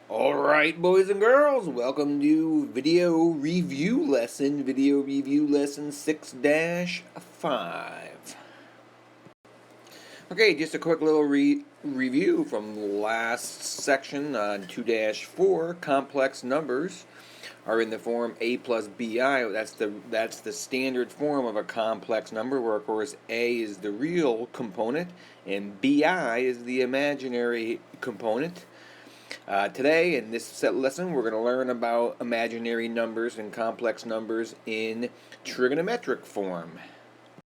Alright, boys and girls, welcome to video review lesson 6-5. Okay, just a quick little review from last section on 2-4. Complex numbers are in the form a plus bi. That's the standard form of a complex number, where of course a is the real component and bi is the imaginary component. Today, in this lesson, we're going to learn about imaginary numbers and complex numbers in trigonometric form.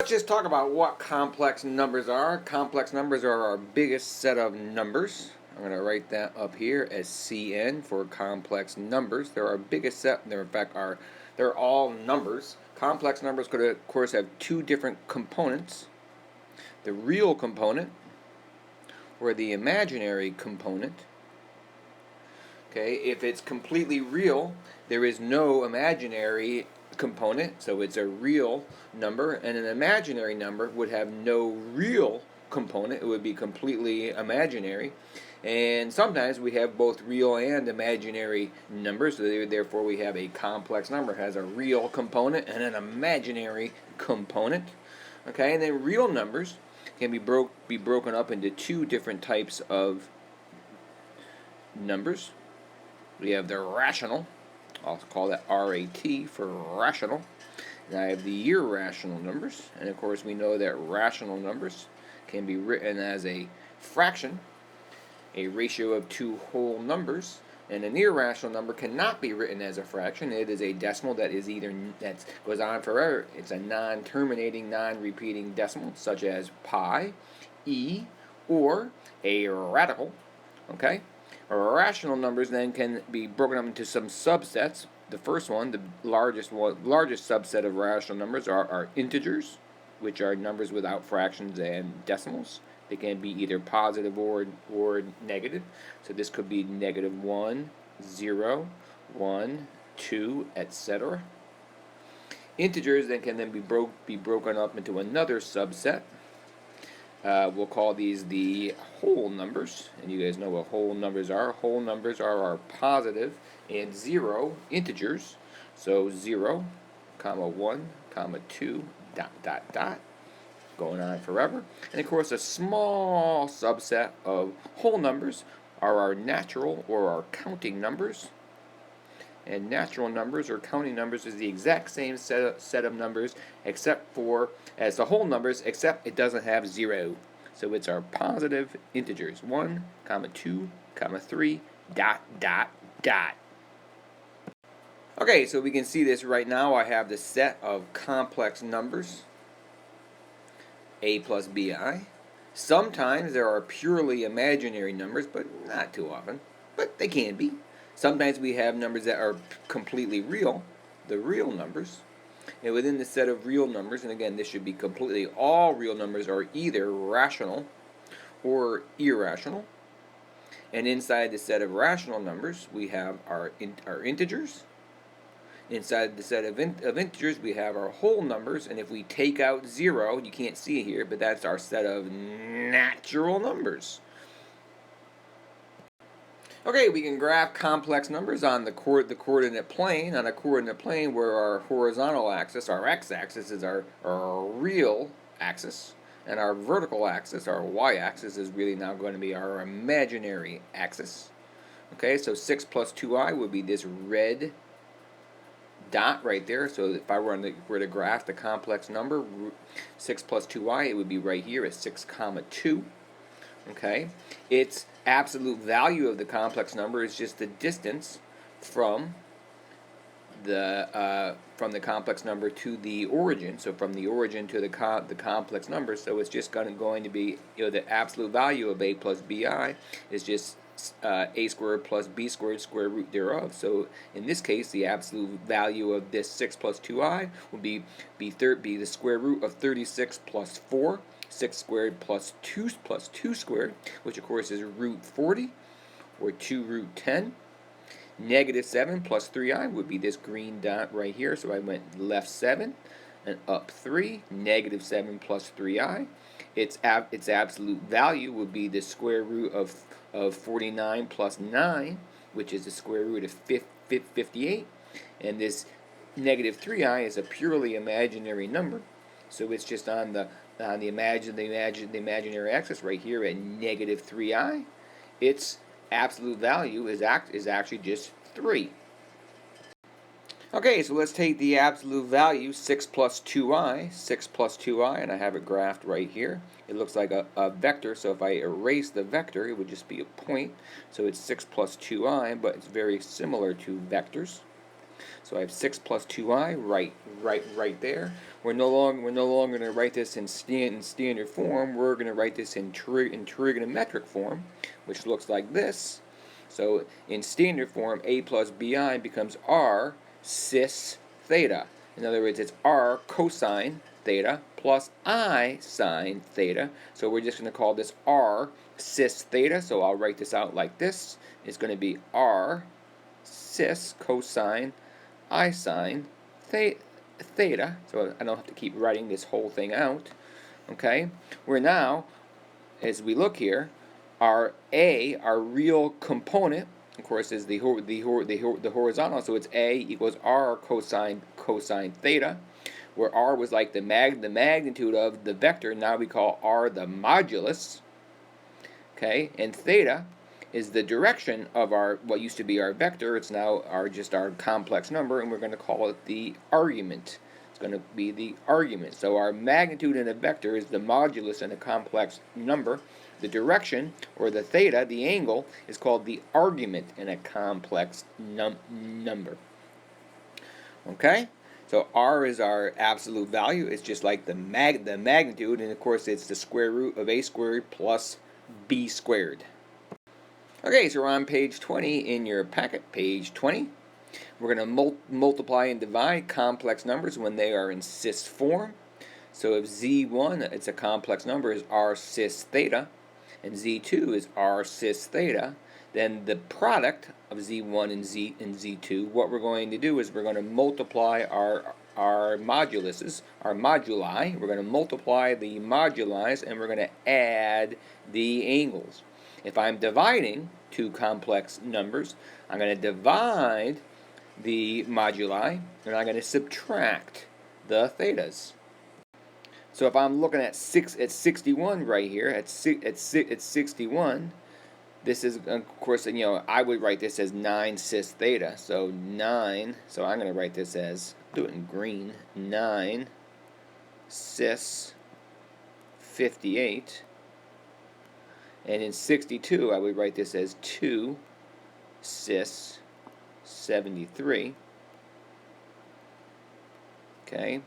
Let's just talk about what complex numbers are. Complex numbers are our biggest set of numbers. I'm going to write that up here as Cn for complex numbers. They're our biggest set. They're all numbers. Complex numbers could, of course, have two different components: the real component or the imaginary component. Okay, if it's completely real, there is no imaginary component, so it's a real number, and an imaginary number would have no real component. It would be completely imaginary. And sometimes we have both real and imaginary numbers, so therefore we have a complex number. It has a real component and an imaginary component. Okay, and then real numbers can be broken up into two different types of numbers. We have the rational, I'll call that RAT for rational, and I have the irrational numbers, and of course we know that rational numbers can be written as a fraction, a ratio of two whole numbers, and an irrational number cannot be written as a fraction. It is a decimal that goes on forever. It's a non-terminating, non-repeating decimal, such as pi, e, or a radical. Okay? Rational numbers then can be broken up into some subsets. The first one, the largest subset of rational numbers are integers, which are numbers without fractions and decimals. They can be either positive or negative. So this could be -1, 0, 1, 2, etc. Integers then can be broken up into another subset. We'll call these the whole numbers, and you guys know what whole numbers are. Whole numbers are our positive and zero integers. So 0, 1, 2, ... going on forever. And of course, a small subset of whole numbers are our natural or our counting numbers. And natural numbers or counting numbers is the exact same set of numbers as the whole numbers, except it doesn't have 0. So it's our positive integers: 1, 2, 3, ... Okay, so we can see this right now. I have the set of complex numbers, a plus bi. Sometimes there are purely imaginary numbers, but not too often. But they can be. Sometimes we have numbers that are completely real, the real numbers. And within the set of real numbers, and again, this should be completely all real numbers, are either rational or irrational. And inside the set of rational numbers, we have our integers. Inside the set of integers, we have our whole numbers. And if we take out 0, you can't see it here, but that's our set of natural numbers. Okay, we can graph complex numbers on the coordinate plane. On a coordinate plane where our horizontal axis, our x-axis, is our real axis, and our vertical axis, our y-axis, is really now going to be our imaginary axis. Okay, so 6 plus 2i would be this red dot right there. So if I were to graph the complex number 6 plus 2i, it would be right here at 6, 2. Okay, its absolute value of the complex number is just the distance from the complex number to the origin. So from the origin to the complex number. So it's just going to be, the absolute value of a plus bi is just a squared plus b squared square root thereof. So in this case, the absolute value of this 6 plus 2i would be the square root of 36 plus 4. 6 squared plus 2 squared, which of course is root 40, or 2 root 10. -7 plus 3i would be this green dot right here. So I went left 7 and up 3. -7 plus 3i. Its absolute value would be the square root of 49 plus 9, which is the square root of 58, and this negative 3i is a purely imaginary number, so it's just on the imaginary axis right here at negative 3i. Its absolute value is actually just 3. Okay, so let's take the absolute value, 6 plus 2i, and I have it graphed right here. It looks like a vector, so if I erase the vector, it would just be a point. So it's 6 plus 2i, but it's very similar to vectors. So I have 6 plus 2i right there. We're no longer going to write this in standard form. We're going to write this in trigonometric form, which looks like this. So in standard form, a plus bi becomes r cis theta. In other words, it's r cosine theta plus I sine theta. So we're just going to call this r cis theta. So I'll write this out like this. It's going to be r cis cosine I sine theta. So I don't have to keep writing this whole thing out. Okay? We're now, as we look here, our real component, of course, is the horizontal, so it's a equals r cosine theta, where r was like the magnitude of the vector. Now we call r the modulus. Okay, and theta is the direction of our what used to be our vector. It's now just our complex number, and we're going to call it the argument. It's going to be the argument. So our magnitude in a vector is the modulus in a complex number. The direction, or the theta, the angle, is called the argument in a complex number. Okay? So r is our absolute value. It's just like the magnitude, and of course it's the square root of a squared plus b squared. Okay, so we're on page 20 in your packet, page 20. We're going to multiply and divide complex numbers when they are in cis form. So if z1, it's a complex number, is r cis theta, and z2 is r cis theta, then the product of z1 and z2, what we're going to do is we're going to multiply our moduluses, our moduli. We're going to multiply the moduli, and we're going to add the angles. If I'm dividing two complex numbers, I'm going to divide the moduli, and I'm going to subtract the thetas. So if I'm looking at 61 right here, at 61, this is, of course, I would write this as 9 cis theta. So 9, so I'm going to write this as, do it in green, 9 cis 58. And in 62, I would write this as 2 cis 73. Okay,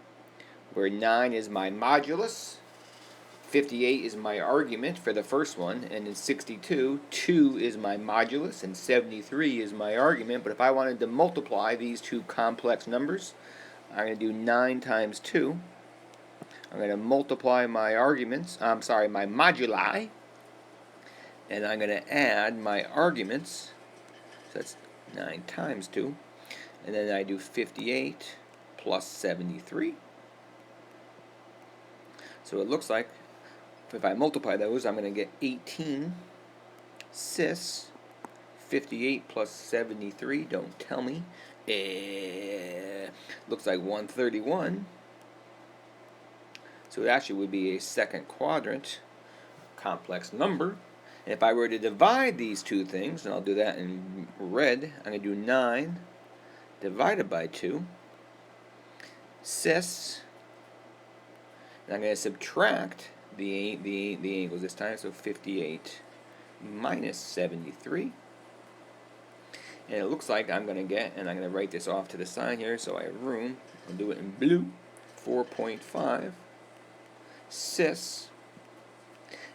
where 9 is my modulus, 58 is my argument for the first one, and in 62, 2 is my modulus, and 73 is my argument. But if I wanted to multiply these two complex numbers, I'm going to do 9 times 2. I'm going to multiply my my moduli, and I'm going to add my arguments. So that's 9 times 2. And then I do 58 plus 73. So it looks like if I multiply those, I'm going to get 18 cis 58 plus 73. Don't tell me. Looks like 131. So it actually would be a second quadrant complex number. And if I were to divide these two things, and I'll do that in red, I'm going to do 9 divided by 2 cis, and I'm going to subtract the angles this time, so 58 minus 73. And it looks like I'm going to get, and I'm going to write this off to the side here so I have room. I'll do it in blue, 4.5 cis.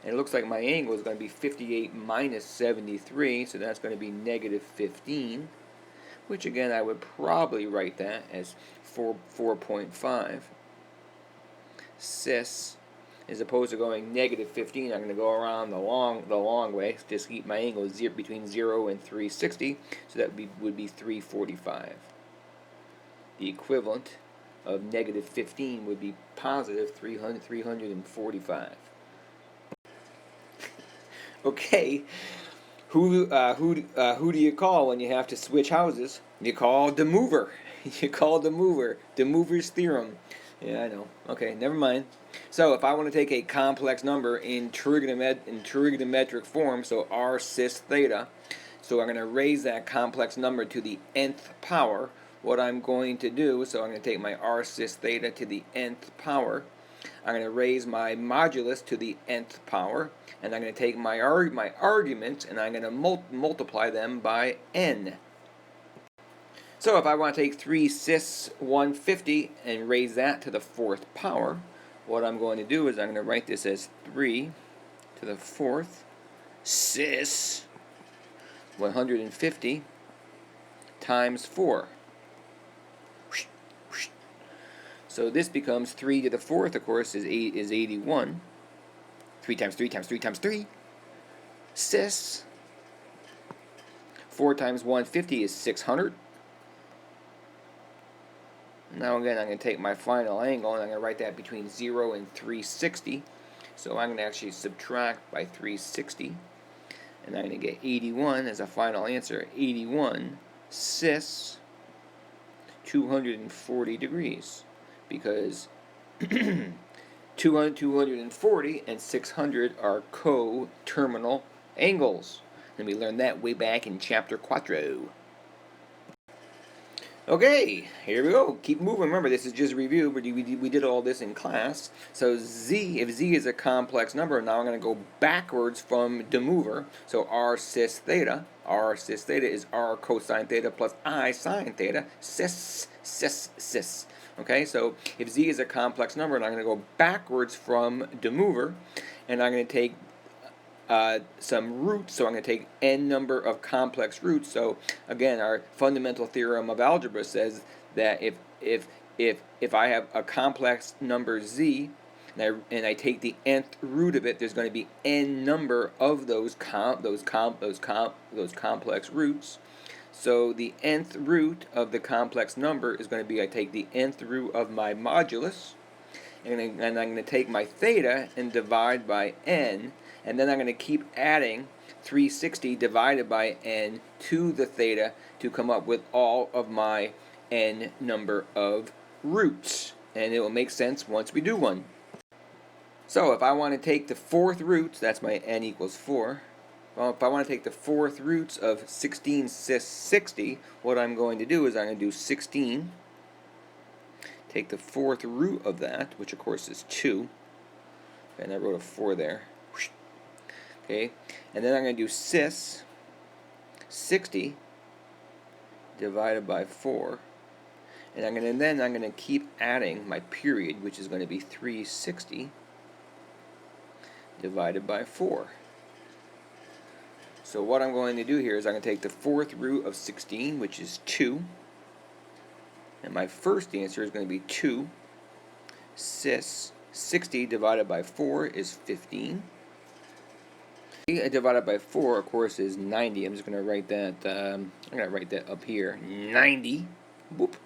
And it looks like my angle is going to be 58 minus 73, so that's going to be negative 15, which again I would probably write that as 4.5 cis. As opposed to going negative 15, I'm going to go around the long way. Just keep my angle between 0 and 360, so that would be 345. The equivalent of negative 15 would be positive 345. Okay, Who do you call when you have to switch houses? You call the mover. You call the mover. The mover's theorem. Yeah, I know. Okay, never mind. So if I want to take a complex number in trigonometric form, so r cis theta, so I'm going to raise that complex number to the nth power. What I'm going to do, so I'm going to take my r cis theta to the nth power. I'm going to raise my modulus to the nth power, and I'm going to take my arguments and I'm going to multiply them by n. So if I want to take 3 cis 150 and raise that to the 4th power, what I'm going to do is I'm going to write this as 3 to the 4th cis 150 times 4. So this becomes 3 to the 4th, of course, is 81. 3 times 3 times 3 times 3. Cis. 4 times 150 is 600. Now again, I'm going to take my final angle and I'm going to write that between 0 and 360. So I'm going to actually subtract by 360. And I'm going to get 81 as a final answer. 81 cis 240 degrees. Because 240 and 600 are co-terminal angles. And we learned that way back in chapter 4. Okay, here we go. Keep moving. Remember, this is just review. We did all this in class. So z, if z is a complex number, now I'm going to go backwards from the mover. So r cis theta. R cis theta is r cosine theta plus I sine theta. Cis, cis, cis. Okay, so if z is a complex number, and I'm going to go backwards from the mover, and I'm going to take some roots, so I'm going to take n number of complex roots. So again, our fundamental theorem of algebra says that if I have a complex number z and I take the nth root of it, there's going to be n number of those complex roots. So the nth root of the complex number is going to be, I take the nth root of my modulus, and I'm going to take my theta and divide by n. And then I'm going to keep adding 360 divided by n to the theta to come up with all of my n number of roots. And it will make sense once we do one. So if I want to take the 4th roots, that's my n equals 4. Well, if I want to take the 4th roots of 16 cis 60, what I'm going to do is I'm going to do 16. Take the 4th root of that, which of course is 2. And I wrote a 4 there. Okay, and then I'm going to do cis 60 divided by 4, and I'm going to keep adding my period, which is going to be 360 divided by 4. So what I'm going to do here is I'm going to take the 4th root of 16, which is 2, and my first answer is going to be 2 cis 60 divided by 4 is 15. Divided by 4, of course, is 90. I'm just going to write that. I'm going to write that up here. 90. Boop.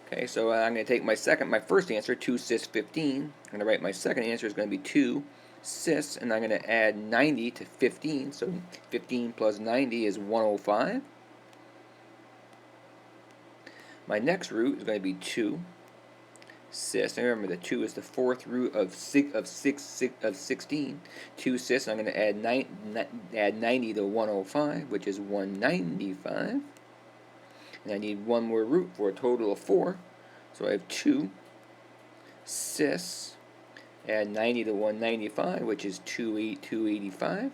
Okay, so I'm going to take my first answer, 2 cis 15. I'm going to write my second answer is going to be 2 cis, and I'm going to add 90 to 15. So 15 plus 90 is 105. My next root is going to be 2 cis. And remember, the 2 is the 4th root of 16. 2 cis. I'm going to add 90 to 105, which is 195. And I need one more root for a total of 4. So I have 2 cis. Add 90 to 195, which is 285.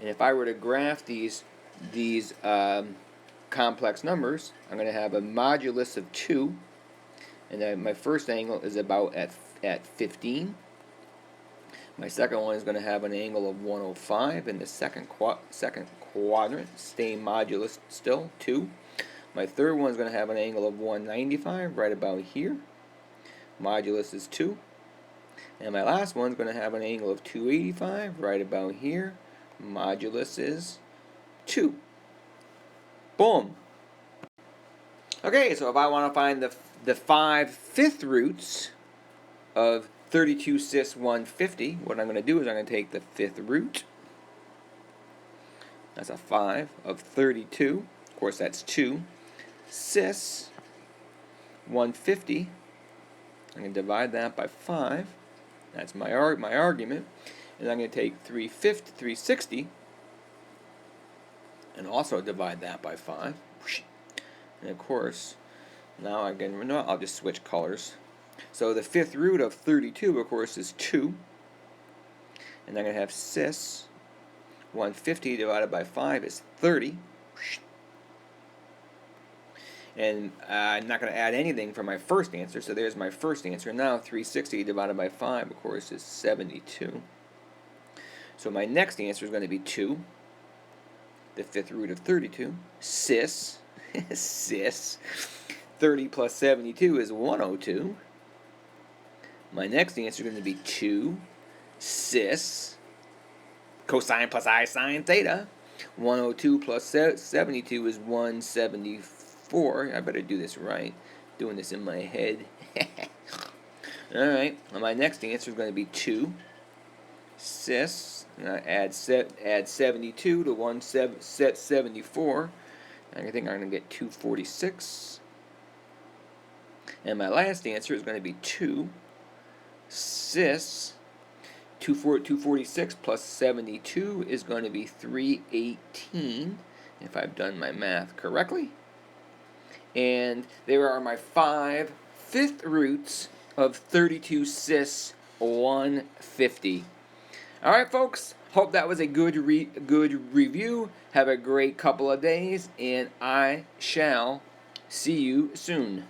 And if I were to graph these complex numbers, I'm going to have a modulus of 2, and my first angle is about at 15. My second one is going to have an angle of 105 in the second quadrant, same modulus still, 2. My third one is going to have an angle of 195 right about here. Modulus is 2. And my last one is going to have an angle of 285 right about here. Modulus is 2. Boom. Okay, so if I want to find the 5 fifth roots of 32 cis 150, what I'm going to do is I'm going to take the 5th root That's a 5 of 32. Of course, that's 2. Sis 150. I'm going to divide that by 5. That's my argument. And I'm going to take 360 and also divide that by 5. And of course, now I'll just switch colors. So the fifth root of 32, of course, is 2. And I'm going to have sis 150 divided by 5 is 30. And I'm not going to add anything for my first answer, so there's my first answer. Now 360 divided by 5, of course, is 72. So my next answer is going to be 2, the fifth root of 32. Sis, 30 plus 72 is 102. My next answer is going to be 2, sis, cosine plus I sine theta. 102 plus 72 is 174. I better do this right. Doing this in my head. Alright, well, my next answer is going to be 2, sis, and I add 72 to 174. I think I'm going to get 246. And my last answer is going to be 2, sis, 246 plus 72 is going to be 318, if I've done my math correctly. And there are my 5 fifth roots of 32 sis 150. Alright, folks, hope that was a good review. Have a great couple of days, and I shall see you soon.